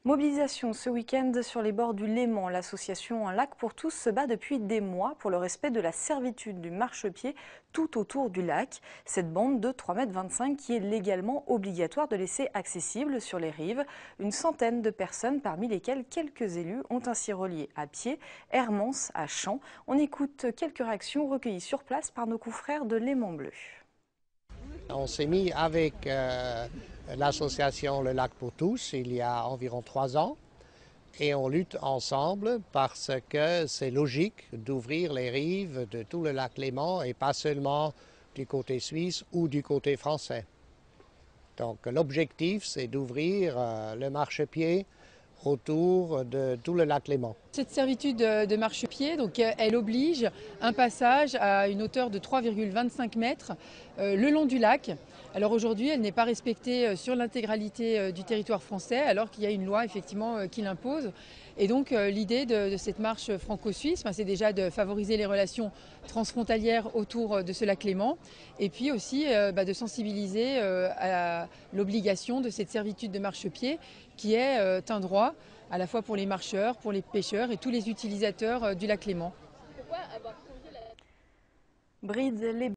Mobilisation ce week-end sur les bords du Léman. L'association Un lac pour tous se bat depuis des mois pour le respect de la servitude du marchepied tout autour du lac. Cette bande de 3,25 m qui est légalement obligatoire de laisser accessible sur les rives. Une centaine de personnes, parmi lesquelles quelques élus, ont ainsi relié à pied Hermance à Champs. On écoute quelques réactions recueillies sur place par nos confrères de Léman Bleu. On s'est mis avec l'association Le Lac pour tous il y a environ 3 ans et on lutte ensemble parce que c'est logique d'ouvrir les rives de tout le lac Léman et pas seulement du côté suisse ou du côté français. Donc l'objectif c'est d'ouvrir le marchepied autour de tout le lac Léman. Cette servitude de marchepied, donc, elle oblige un passage à une hauteur de 3,25 mètres le long du lac. Alors aujourd'hui, elle n'est pas respectée sur l'intégralité du territoire français, alors qu'il y a une loi effectivement qui l'impose. Et donc l'idée de cette marche franco-suisse, c'est déjà de favoriser les relations transfrontalières autour de ce lac Léman, et puis aussi de sensibiliser à l'obligation de cette servitude de marchepied, qui est un droit à la fois pour les marcheurs, pour les pêcheurs et tous les utilisateurs du lac Léman. Bride les